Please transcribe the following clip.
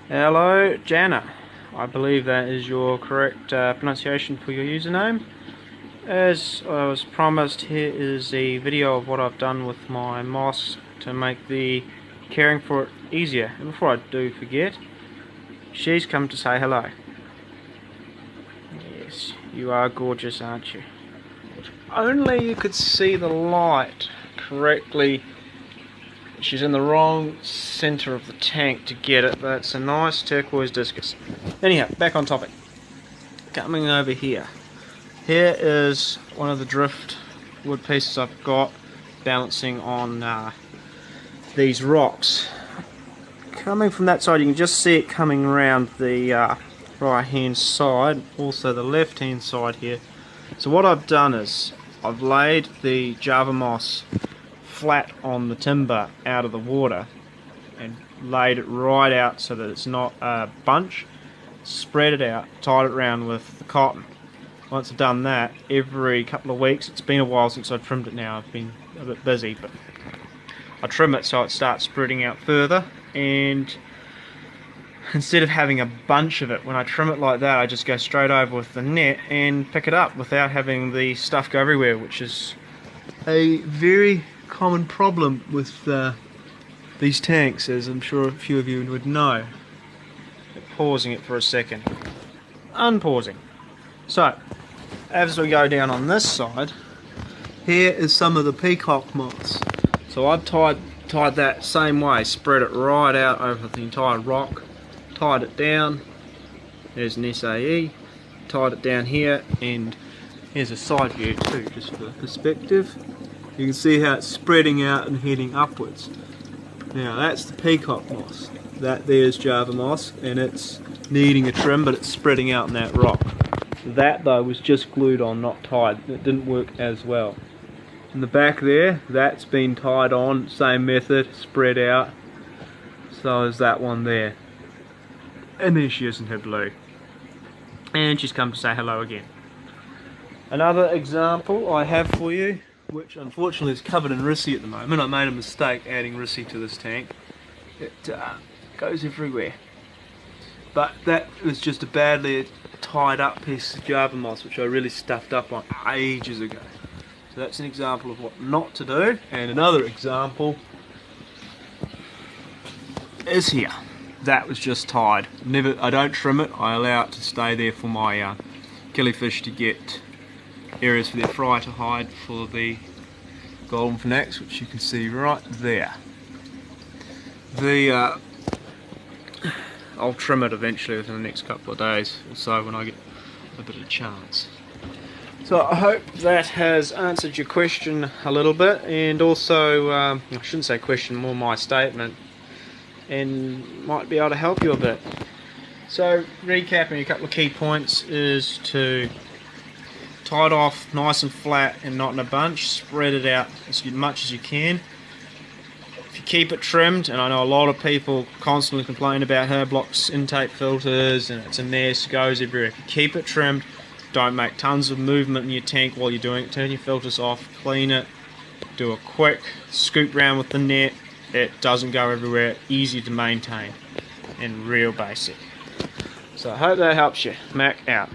Hello, Jana. I believe that is your correct pronunciation for your username. As I was promised, here is a video of what I've done with my moss to make the caring for it easier. And before I do forget, she's come to say hello. Yes, you are gorgeous, aren't you? If only you could see the light correctly. She's in the wrong center of the tank to get it, but it's a nice turquoise discus. Anyhow, back on topic. Coming over here. Here is one of the driftwood pieces I've got balancing on these rocks. Coming from that side, you can just see it coming around the right hand side, also the left hand side here. So what I've done is I've laid the Java moss flat on the timber out of the water and laid it right out so that it's not a bunch. Spread it out, tied it around with the cotton. Once I've done that, every couple of weeks, it's been a while since I've trimmed it now, I've been a bit busy, but I trim it so it starts spreading out further, and instead of having a bunch of it, when I trim it like that, I just go straight over with the net and pick it up without having the stuff go everywhere, which is a very common problem with these tanks, as I'm sure a few of you would know. Pausing it for a second. Unpausing. So, as we go down on this side, here is some of the peacock moss. So I've tied that same way, spread it right out over the entire rock, tied it down. There's an SAE, tied it down here, and here's a side view too, just for perspective. You can see how it's spreading out and heading upwards. Now that's the peacock moss. That there's Java moss, and it's needing a trim, but it's spreading out in that rock. That though was just glued on, not tied. It didn't work as well. In the back there, that's been tied on, same method, spread out. So is that one there. And there she is in her blue. And she's come to say hello again. Another example I have for you, which unfortunately is covered in ricci at the moment. I made a mistake adding ricci to this tank. It goes everywhere. But that was just a badly tied up piece of Java moss, which I really stuffed up on ages ago. So that's an example of what not to do. And another example is here. That was just tied. I don't trim it, I allow it to stay there for my killifish to get areas for their fry to hide for the golden finnax, which you can see right there. I'll trim it eventually within the next couple of days or so when I get a bit of chance. So I hope that has answered your question a little bit, and also, I shouldn't say question, more my statement, and might be able to help you a bit. So recapping a couple of key points is to tie it off nice and flat and not in a bunch, spread it out as much as you can. If you keep it trimmed, and I know a lot of people constantly complain about herb blocks intake filters and it's a mess, goes everywhere. If you keep it trimmed, don't make tons of movement in your tank while you're doing it. Turn your filters off, clean it, do a quick scoop round with the net. It doesn't go everywhere, easy to maintain and real basic. So I hope that helps you. Mac out.